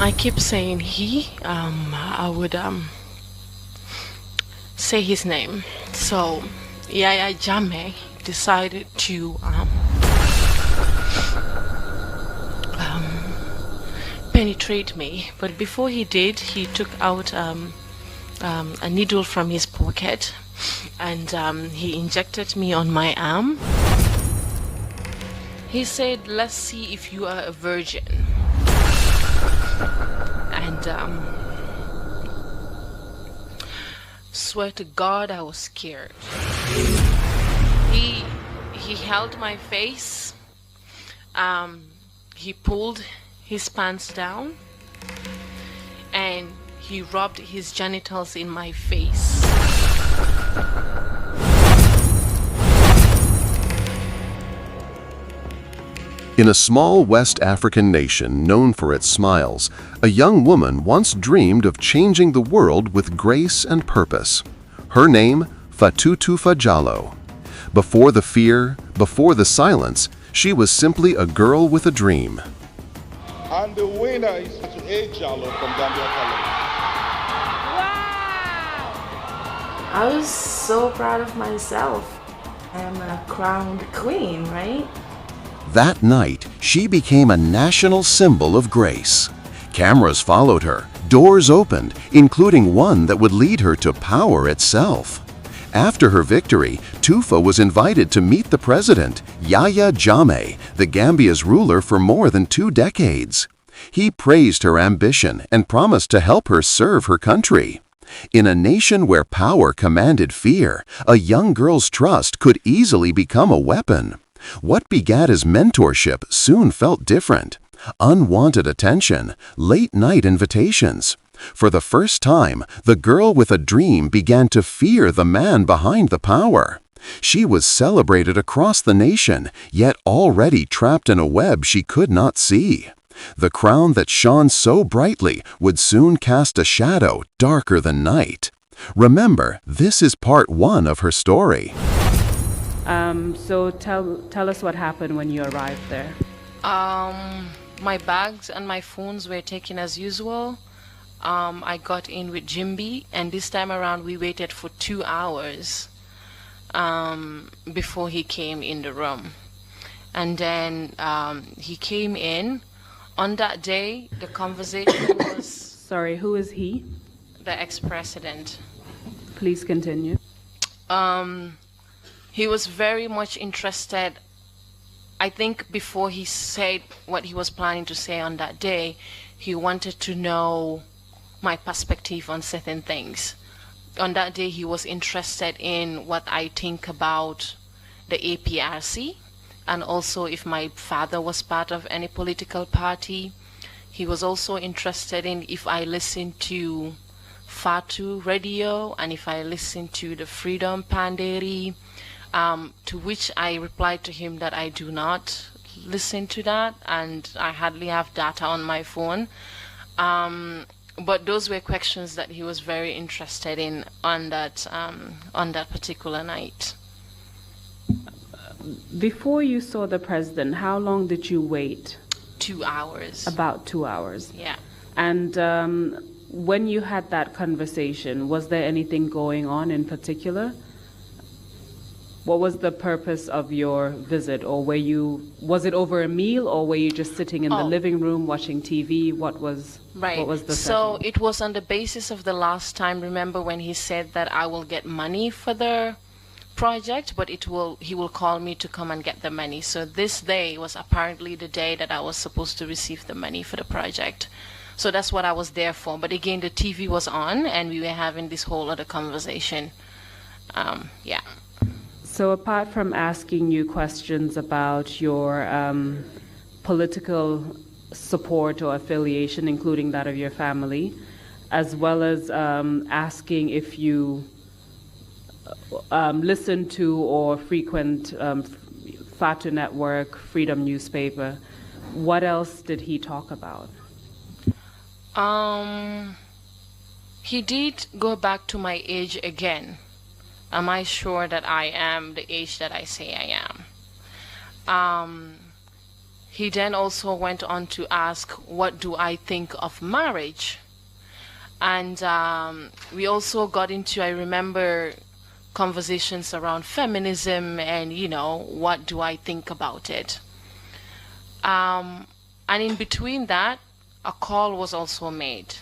I keep saying he. I would say his name. So Yahya Jammeh decided to penetrate me, but before he did, he took out a needle from his pocket and he injected me on my arm. He said, "Let's see if you are a virgin." And swear to God, I was scared. He held my face. He pulled his pants down and he rubbed his genitals in my face. In a small West African nation known for its smiles, a young woman once dreamed of changing the world with grace and purpose. Her name, Fatou Toufah Jallow. Before the fear, before the silence, she was simply a girl with a dream. And the winner is Yahya Jallow from Gambia. Wow! I was so proud of myself. I am a crowned queen, right? That night, she became a national symbol of grace. Cameras followed her, doors opened, including one that would lead her to power itself. After her victory, Toufah was invited to meet the president, Yahya Jammeh, the Gambia's ruler for more than 2 decades. He praised her ambition and promised to help her serve her country. In a nation where power commanded fear, a young girl's trust could easily become a weapon. What began as mentorship soon felt different. Unwanted attention, late-night invitations. For the first time, the girl with a dream began to fear the man behind the power. She was celebrated across the nation, yet already trapped in a web she could not see. The crown that shone so brightly would soon cast a shadow darker than night. Remember, this is part 1 of her story. So tell us what happened when you arrived there. My bags and my phones were taken as usual. I got in with Jimby, and this time around we waited for 2 hours before he came in the room. And then he came in. On that day, the conversation was... Sorry, who is he? The ex-president. Please continue. He was very much interested. I think before he said what he was planning to say on that day, he wanted to know my perspective on certain things. On that day, he was interested in what I think about the APRC, and also if my father was part of any political party. He was also interested in if I listened to Fatou radio and if I listened to the Freedom Panderi, to which I replied to him that I do not listen to that, and I hardly have data on my phone. But those were questions that he was very interested in on that particular night. Before you saw the president, how long did you wait? 2 hours. About 2 hours. Yeah. And when you had that conversation, was there anything going on in particular? What was the purpose of your visit, or was it over a meal, or were you just sitting in the living room watching TV? What was the So setting? it was on the basis of the last time. Remember when he said that I will get money for the project, but he will call me to come and get the money. So this day was apparently the day that I was supposed to receive the money for the project. So that's what I was there for. But again, the TV was on and we were having this whole other conversation. Yeah. So apart from asking you questions about your political support or affiliation, including that of your family, as well as asking if you listen to or frequent Fatou Network, Freedom Newspaper, what else did he talk about? He did go back to my age again. Am I sure that I am the age that I say I am? he then also went on to ask, what do I think of marriage? And we also got into, I remember, conversations around feminism and, what do I think about it? And in between that, a call was also made.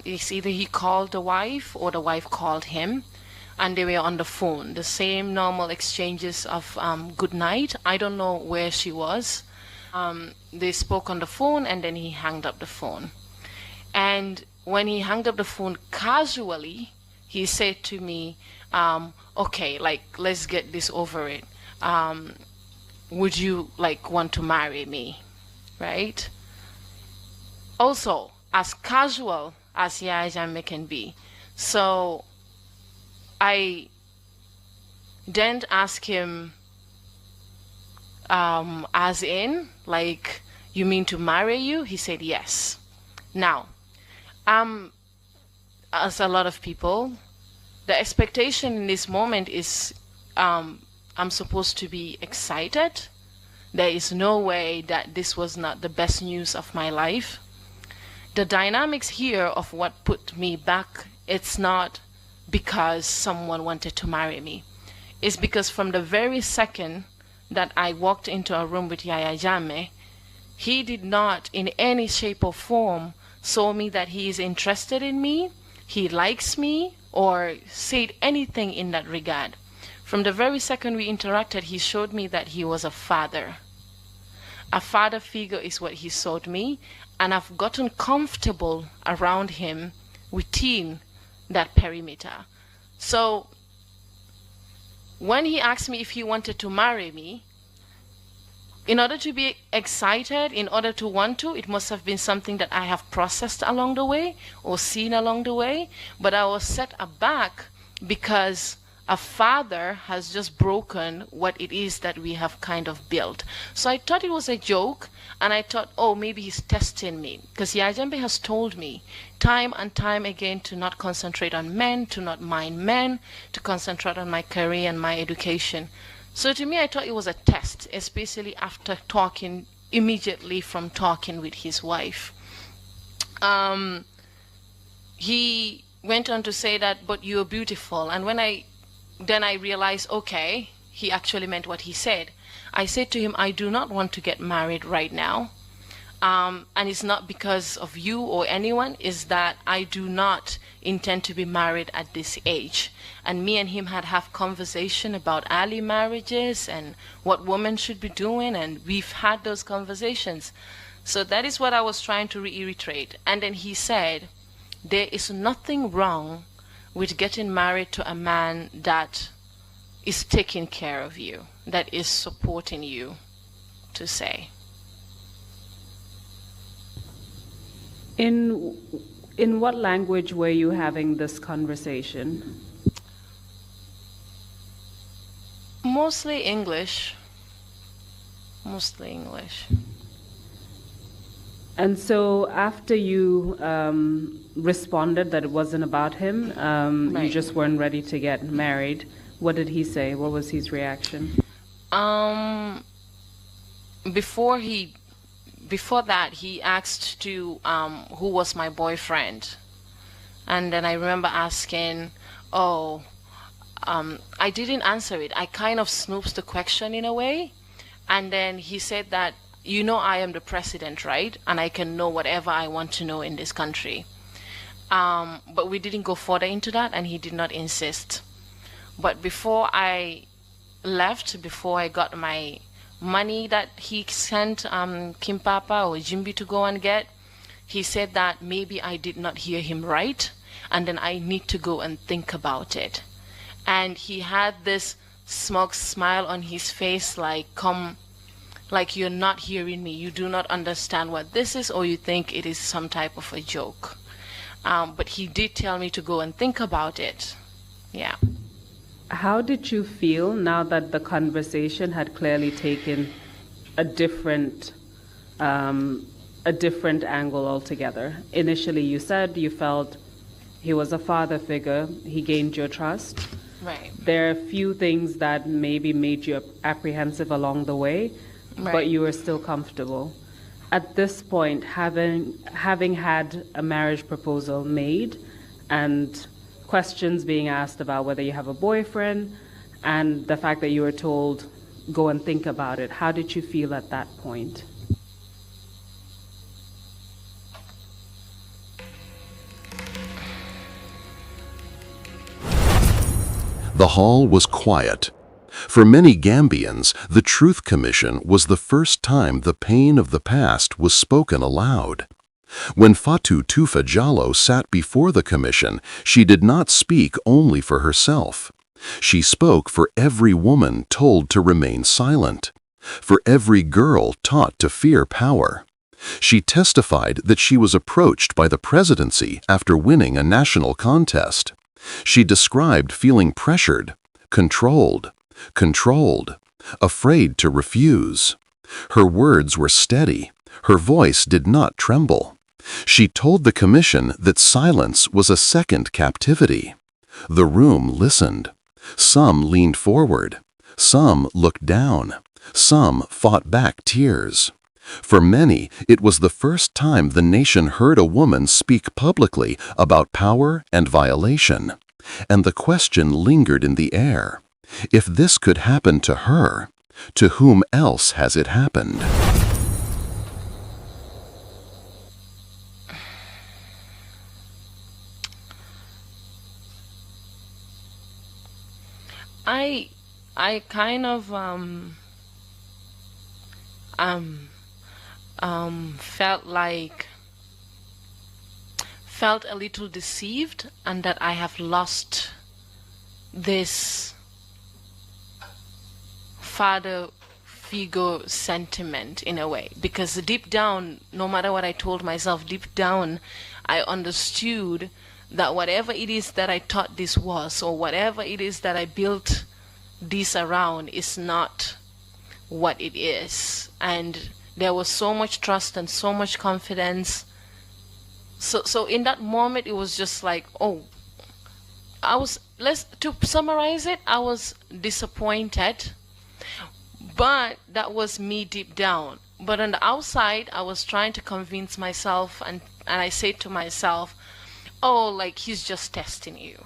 It's either he called the wife or the wife called him, and they were on the phone. The same normal exchanges of good night. I don't know where she was. They spoke on the phone, and then he hung up the phone. And when he hung up the phone casually, he said to me, okay, let's get this over it. Would you want to marry me? Right? Also, as casual as Yahya Jammeh can be. So I didn't ask him, as in, you mean to marry you? He said yes. Now, as a lot of people, the expectation in this moment is I'm supposed to be excited. There is no way that this was not the best news of my life. The dynamics here of what put me back, it's not because someone wanted to marry me. It's because from the very second that I walked into a room with Yahya Jammeh, he did not in any shape or form show me that he is interested in me, he likes me, or said anything in that regard. From the very second we interacted, he showed me that he was a father. A father figure is what he showed me, and I've gotten comfortable around him within that perimeter. So when he asked me if he wanted to marry me, in order to be excited, in order to want to, it must have been something that I have processed along the way or seen along the way. But I was set aback because a father has just broken what it is that we have kind of built. So I thought it was a joke, and I thought, oh, maybe he's testing me. Because Yahya Jammeh has told me time and time again to not concentrate on men, to not mind men, to concentrate on my career and my education. So to me, I thought it was a test, especially after immediately from talking with his wife. He went on to say that, but you're beautiful. And then I realized, okay, he actually meant what he said. I said to him, I do not want to get married right now. And it's not because of you or anyone, is that I do not intend to be married at this age. And me and him had conversation about early marriages and what women should be doing, and we've had those conversations. So that is what I was trying to reiterate. And then he said, there is nothing wrong with getting married to a man that is taking care of you, that is supporting you, to say. In what language were you having this conversation? Mostly English. Mostly English. And so after you responded that it wasn't about him, right. You just weren't ready to get married, what did he say? What was his reaction? Before that, he asked to who was my boyfriend. And then I remember asking, I didn't answer it. I kind of snooped the question in a way. And then he said that, I am the president, right? And I can know whatever I want to know in this country. But we didn't go further into that, and he did not insist. But before I left, before I got my money that he sent Kim Papa or Jimby to go and get, he said that maybe I did not hear him right, and then I need to go and think about it. And he had this smug smile on his face, like you're not hearing me, you do not understand what this is, or you think it is some type of a joke. But he did tell me to go and think about it. Yeah. How did you feel now that the conversation had clearly taken a different angle altogether? Initially, you said you felt he was a father figure, he gained your trust. Right. There are a few things that maybe made you apprehensive along the way, but Right. you were still comfortable. At this point, having had a marriage proposal made and questions being asked about whether you have a boyfriend and the fact that you were told, go and think about it, how did you feel at that point? The hall was quiet. For many Gambians, the Truth Commission was the first time the pain of the past was spoken aloud. When Fatou Toufah Jallow sat before the commission, she did not speak only for herself. She spoke for every woman told to remain silent, for every girl taught to fear power. She testified that she was approached by the presidency after winning a national contest. She described feeling pressured, controlled, afraid to refuse. Her words were steady. Her voice did not tremble. She told the commission that silence was a second captivity. The room listened. Some leaned forward. Some looked down. Some fought back tears. For many, it was the first time the nation heard a woman speak publicly about power and violation. And the question lingered in the air. If this could happen to her, to whom else has it happened? I kind of felt a little deceived, and that I have lost this father figure sentiment in a way, because deep down, no matter what I told myself, deep down I understood that whatever it is that I thought this was, or whatever it is that I built this around, is not what it is. And there was so much trust and so much confidence. So in that moment, it was just like, oh, to summarize it, I was disappointed, but that was me deep down. But on the outside, I was trying to convince myself, and I said to myself, oh, like, he's just testing you.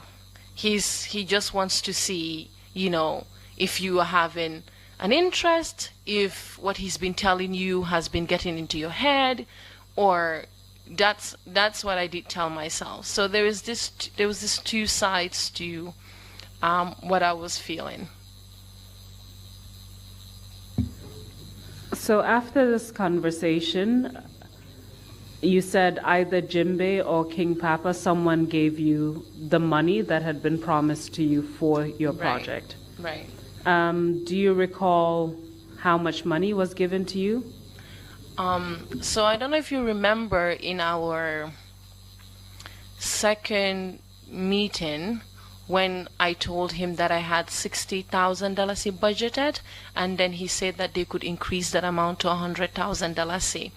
He just wants to see, if you are having an interest, if what he's been telling you has been getting into your head, or that's what I did tell myself. So there was this two sides to what I was feeling. So after this conversation, you said either Jimbe or King Papa, someone gave you the money that had been promised to you for your project. Right. Do you recall how much money was given to you? So I don't know if you remember, in our second meeting, when I told him that I had $60,000 budgeted, and then he said that they could increase that amount to $100,000.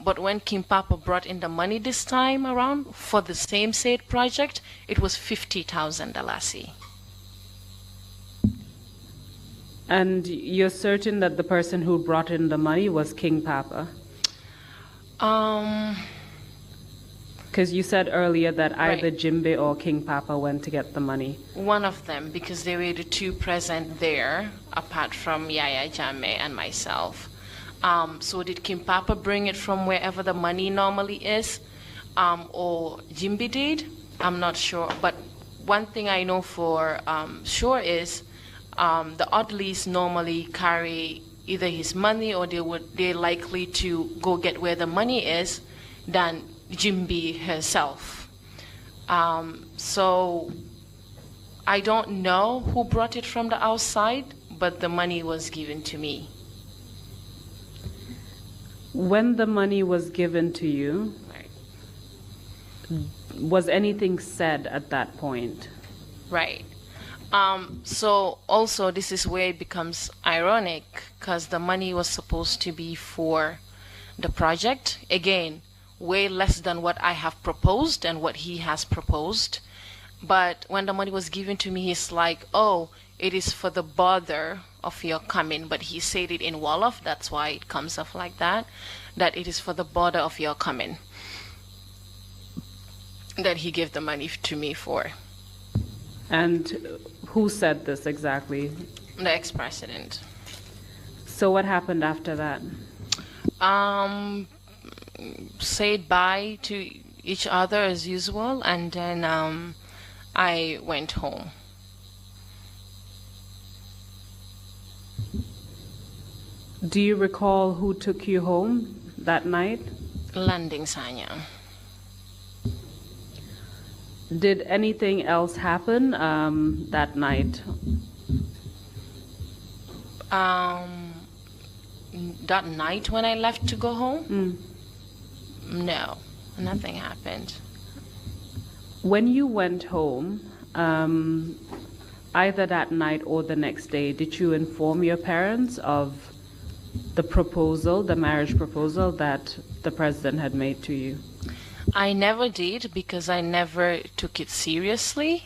But when King Papa brought in the money this time around for the same said project, it was $50,000. And you're certain that the person who brought in the money was King Papa? Because you said earlier that either Jimbe or King Papa went to get the money. One of them, because they were the two present there, apart from Yahya Jammeh and myself. So did King Papa bring it from wherever the money normally is, or Jimbe did? I'm not sure. But one thing I know for sure is the Oddleys normally carry either his money, or they're likely to go get where the money is than Jimbe herself. So I don't know who brought it from the outside, but the money was given to me. When the money was given to you, was anything said at that point? Right. So also this is where it becomes ironic, because the money was supposed to be for the project. Again, way less than what I have proposed and what he has proposed. But when the money was given to me, he's like, oh, it is for the bother of your coming, but he said it in Wolof, that's why it comes off like that, that it is for the bother of your coming, that he gave the money to me for. And who said this exactly? The ex-president. So what happened after that? Said bye to each other as usual, and then I went home. Do you recall who took you home that night? Landing Sanya. Did anything else happen that night? That night when I left to go home? No, nothing happened. When you went home, either that night or the next day, did you inform your parents of the proposal, the marriage proposal that the president had made to you? I never did, because I never took it seriously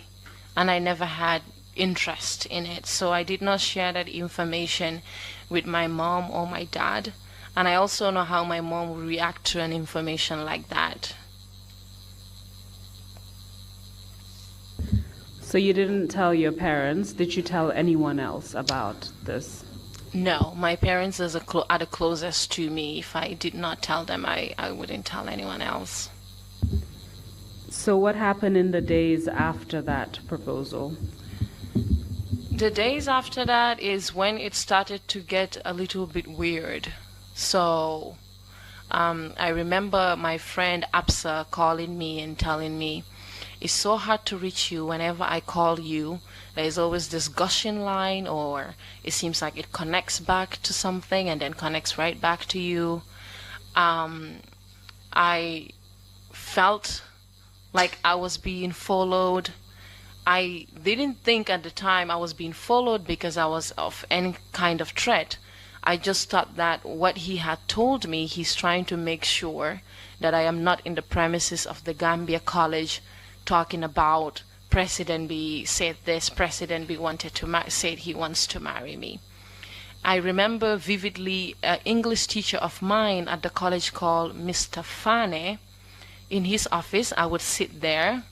and I never had interest in it. So I did not share that information with my mom or my dad. And I also know how my mom would react to an information like that. So you didn't tell your parents. Did you tell anyone else about this? No, my parents are the closest to me. If I did not tell them, I wouldn't tell anyone else. So what happened in the days after that proposal? The days after that is when it started to get a little bit weird. So I remember my friend Absa calling me and telling me, it's so hard to reach you. Whenever I call you, there's always this gushing line, or it seems like it connects back to something and then connects right back to you. I felt like I was being followed. I didn't think at the time I was being followed because I was of any kind of threat. I just thought that what he had told me, he's trying to make sure that I am not in the premises of the Gambia College talking about President B said this, President B said he wants to marry me. I remember vividly an English teacher of mine at the college called Mr. Fane. In his office, I would sit there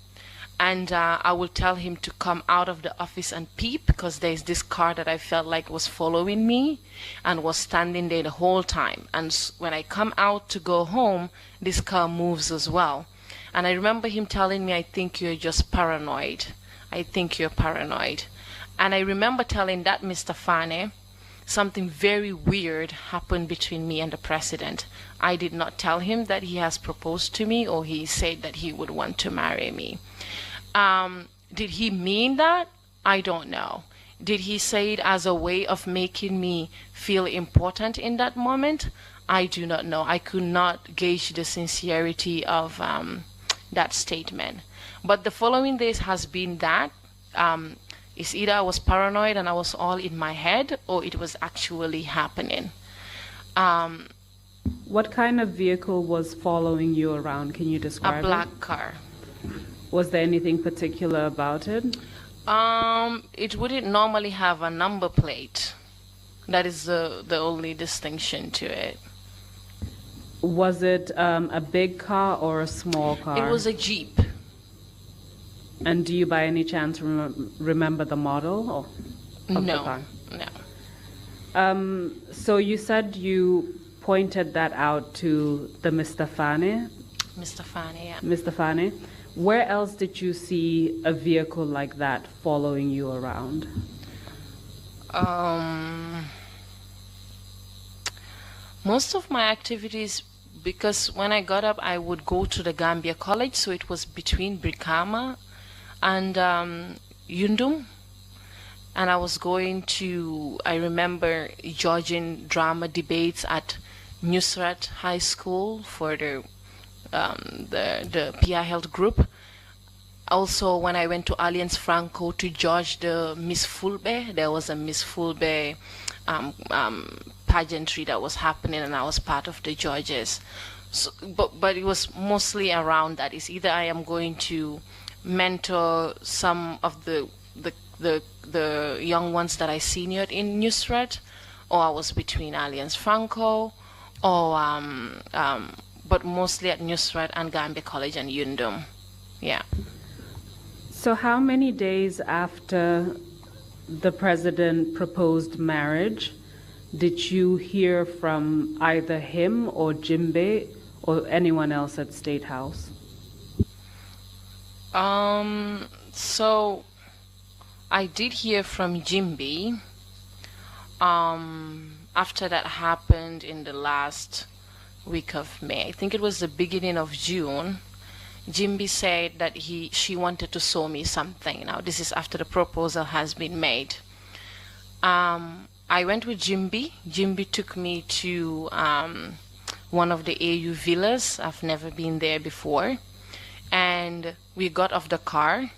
and I would tell him to come out of the office and peep, because there's this car that I felt like was following me and was standing there the whole time. And when I come out to go home, this car moves as well. And I remember him telling me, I think you're just paranoid. I think you're paranoid. And I remember telling that Mr. Fane, something very weird happened between me and the president. I did not tell him that he has proposed to me, or he said that he would want to marry me. Did he mean that? I don't know. Did he say it as a way of making me feel important in that moment? I do not know. I could not gauge the sincerity of that statement. But the following days has been that it's either I was paranoid and I was all in my head, or it was actually happening. What kind of vehicle was following you around? Can you describe it? A black car. Was there anything particular about it? It wouldn't normally have a number plate. That is the only distinction to it. Was it a big car or a small car? It was a Jeep. And do you by any chance remember the model of the car? No. So you said you pointed that out to the Mr. Fane? Mr. Fane, yeah. Mr. Fane. Where else did you see a vehicle like that following you around? Most of my activities, because when I got up, I would go to the Gambia College, so it was between Brikama and Yundum. And I was going to, I remember Georgian drama debates at Nusrat High School for the PR Health group. Also, when I went to Alliance Franco to judge the Miss Fulbe, there was a Miss Fulbe pageantry that was happening, and I was part of the judges. So, but it was mostly around that. It's either I am going to mentor some of the the young ones that I seniored in Nusret, or I was between Alliance Franco, or but mostly at Nusret and Gambia College and Yundum. Yeah. So how many days after the president proposed marriage did you hear from either him or Jammeh or anyone else at State House? So I did hear from Jammeh. After that happened in the last week of May, I think it was the beginning of June, Jammeh said that she wanted to show me something. Now this is after the proposal has been made. I went with Jammeh. Jammeh took me to one of the AU villas. I've never been there before. And we got off the car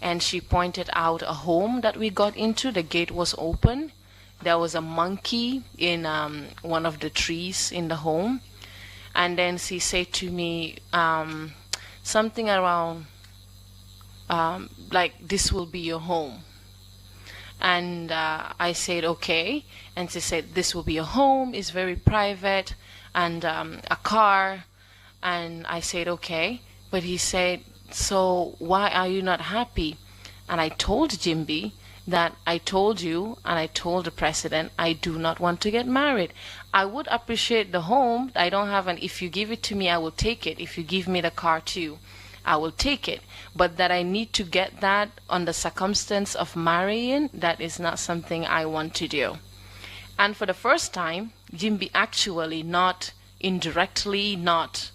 and she pointed out a home that we got into. The gate was open. There was a monkey in one of the trees in the home. And then she said to me something around like, this will be your home. And I said, okay. And she said, this will be your home. It's very private. And a car. And I said, okay. But he said, so why are you not happy? And I told Jammeh that I told you and I told the president I do not want to get married. I would appreciate the home. I don't have an, if you give it to me, I will take it. If you give me the car too, I will take it. But that I need to get that on the circumstance of marrying, that is not something I want to do. And for the first time, Jammeh actually, not indirectly, not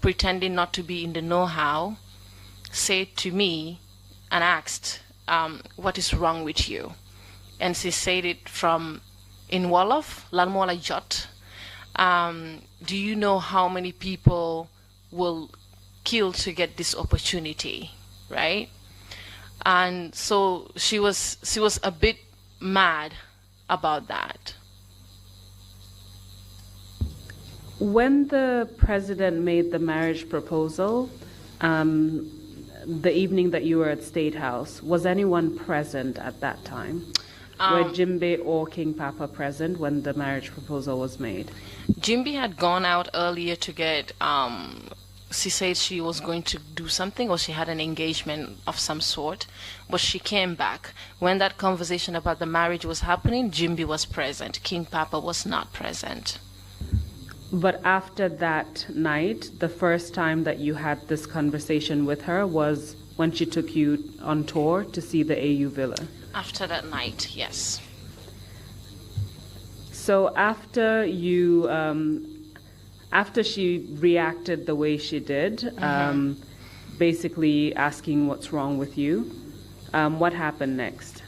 pretending not to be in the know-how, said to me and asked, what is wrong with you? And she said it from in Wolof, lan mo la jot. Do you know how many people will kill to get this opportunity, right? And so she was a bit mad about that. When the president made the marriage proposal, the evening that you were at State House, was anyone present at that time? Were Jammeh or King Papa present when the marriage proposal was made? Jammeh had gone out earlier to get, she said she was going to do something, or she had an engagement of some sort, but she came back. When that conversation about the marriage was happening, Jammeh was present. King Papa was not present. But after that night, the first time that you had this conversation with her was when she took you on tour to see the AU villa? After that night, yes. So after you, after she reacted the way she did, basically asking what's wrong with you, what happened next?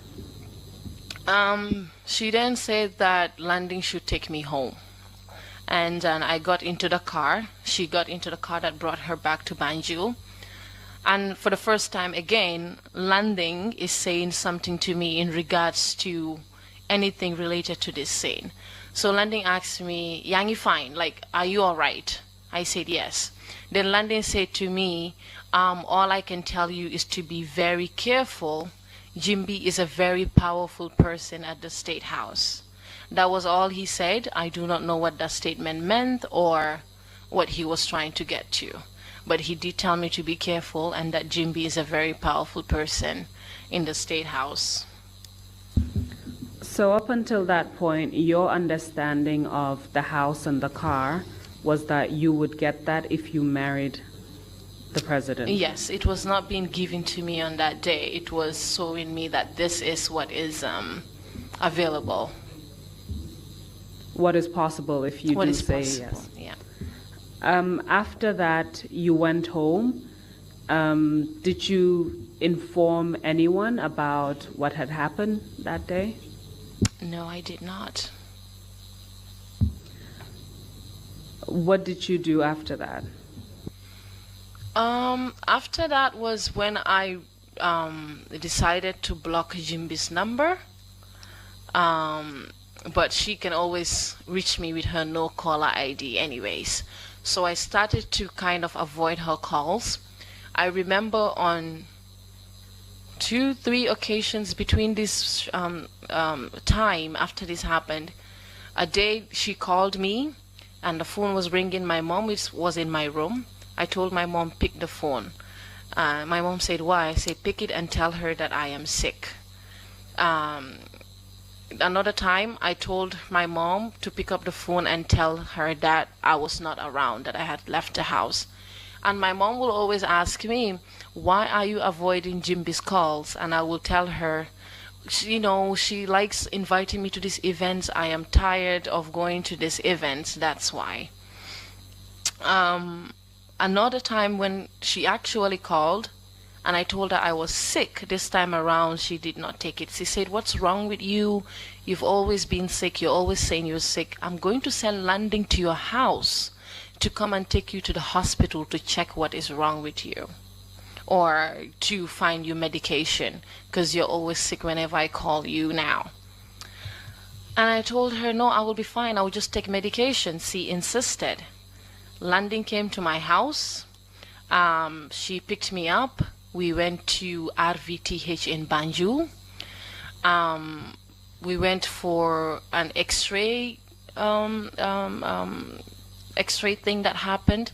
She then said that Landing should take me home. And I got into the car. She got into the car that brought her back to Banjul. And for the first time again, Landing is saying something to me in regards to anything related to this scene. So Landing asked me, Yangi fine, like, are you all right? I said yes. Then Landing said to me, all I can tell you is to be very careful. Jammeh is a very powerful person at the State House. That was all he said. I do not know what that statement meant or what he was trying to get to. But he did tell me to be careful and that Jammeh is a very powerful person in the State House. So up until that point, your understanding of the house and the car was that you would get that if you married the president? Yes, it was not being given to me on that day. It was showing me that this is what is available. What is possible if you do say yes? Yeah. After that, you went home. Did you inform anyone about what had happened that day? No, I did not. What did you do after that? After that was when I decided to block Jammeh's number. But she can always reach me with her no caller ID anyways. So I started to kind of avoid her calls. I remember on 2-3 occasions between this time after this happened. A day she called me and the phone was ringing. My mom was in my room. I told my mom, pick the phone. My mom said, why? I said, pick it and tell her that I am sick. Another time I told my mom to pick up the phone and tell her that I was not around, that I had left the house. And my mom will always ask me, why are you avoiding Jimby's calls? And I will tell her, you know, she likes inviting me to these events. I am tired of going to these events. That's why. Another time when she actually called and I told her I was sick, this time around she did not take it. She said, what's wrong with you? You've always been sick. You're always saying you're sick. I'm going to send Landing to your house to come and take you to the hospital to check what is wrong with you, or to find you medication, because you're always sick whenever I call you now. And I told her, no, I will be fine. I will just take medication. She insisted. Landing came to my house. She picked me up. We went to RVTH in Banjul. We went for an X-ray X-ray thing that happened.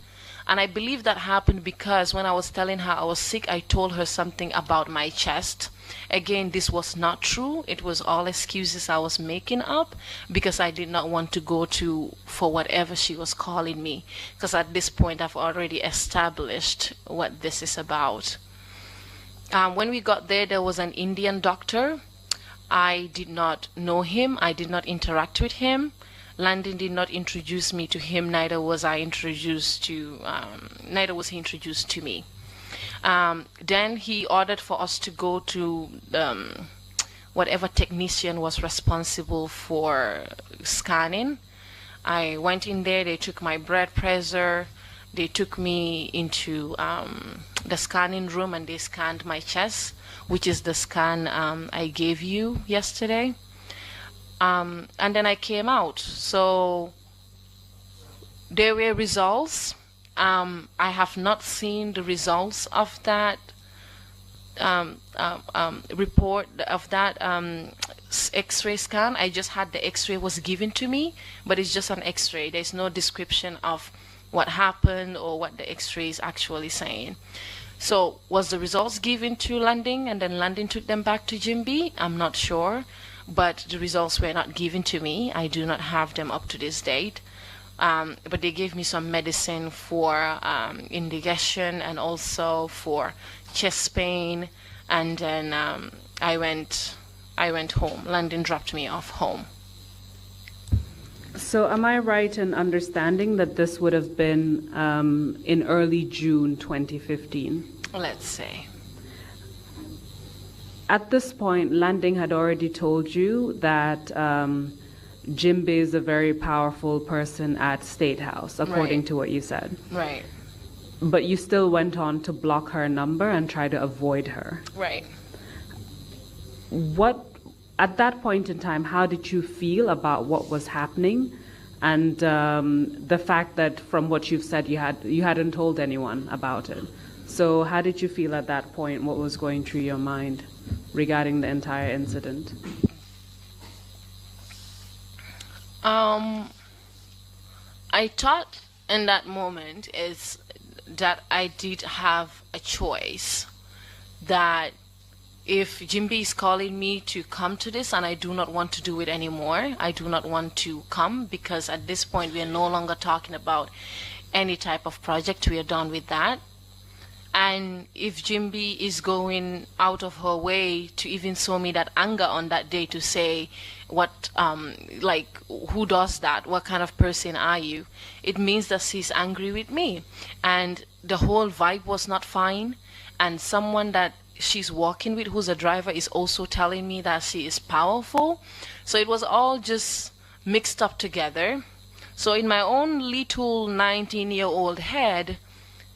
And I believe that happened because when I was telling her I was sick, I told her something about my chest. Again, this was not true. It was all excuses I was making up because I did not want to go for whatever she was calling me. Because at this point, I've already established what this is about. When we got there was an Indian doctor. I did not know him. I did not interact with him. Landon did not introduce me to him, neither was he introduced to me. Then he ordered for us to go to whatever technician was responsible for scanning. I went in there, they took my blood pressure, they took me into the scanning room and they scanned my chest, which is the scan I gave you yesterday. And then I came out. So there were results. I have not seen the results of that report, of that X-ray scan. I just had the X-ray was given to me, but it's just an X-ray. There's no description of what happened or what the X-ray is actually saying. So was the results given to Landing and then Landing took them back to Jimby? I'm not sure. But the results were not given to me. I do not have them up to this date. But they gave me some medicine for indigestion and also for chest pain. And then I went home. Landon dropped me off home. So am I right in understanding that this would have been in early June 2015? Let's say. At this point, Landing had already told you that Jimbe is a very powerful person at State House, according to what you said. Right. But you still went on to block her number and try to avoid her. Right. At that point in time, how did you feel about what was happening? And the fact that from what you've said, you hadn't told anyone about it. So how did you feel at that point? What was going through your mind regarding the entire incident? I thought in that moment is that I did have a choice, that if Jimby is calling me to come to this and I do not want to do it anymore, I do not want to come, because at this point we are no longer talking about any type of project. We are done with that. And if Jimby is going out of her way to even show me that anger on that day to say, what, like, who does that? What kind of person are you? It means that she's angry with me. And the whole vibe was not fine. And someone that she's walking with, who's a driver, is also telling me that she is powerful. So it was all just mixed up together. So in my own little 19-year-old head,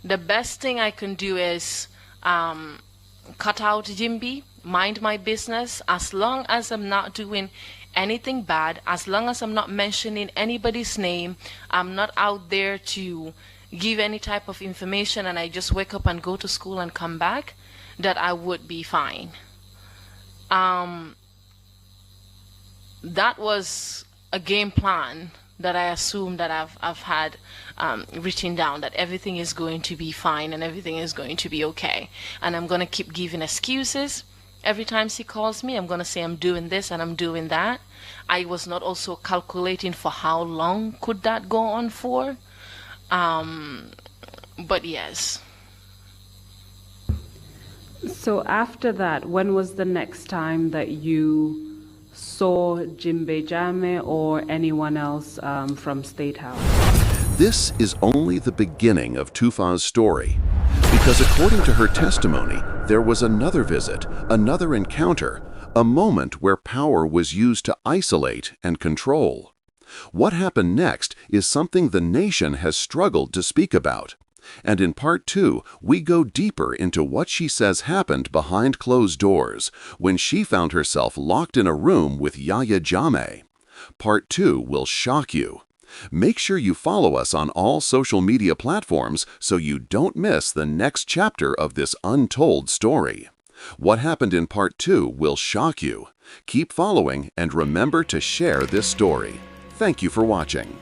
the best thing I can do is cut out Jimby, mind my business, as long as I'm not doing anything bad, as long as I'm not mentioning anybody's name, I'm not out there to give any type of information, and I just wake up and go to school and come back, that I would be fine. That was a game plan that I assume that I've had written down, that everything is going to be fine and everything is going to be okay. And I'm going to keep giving excuses. Every time she calls me, I'm going to say I'm doing this and I'm doing that. I was not also calculating for how long could that go on for. But yes. So after that, when was the next time that you saw Yahya Jammeh or anyone else from State House? This is only the beginning of Toufah's story, because according to her testimony, there was another visit, another encounter, a moment where power was used to isolate and control. What happened next is something the nation has struggled to speak about. And in Part 2, we go deeper into what she says happened behind closed doors when she found herself locked in a room with Yahya Jammeh. Part 2 will shock you. Make sure you follow us on all social media platforms so you don't miss the next chapter of this untold story. What happened in Part 2 will shock you. Keep following and remember to share this story. Thank you for watching.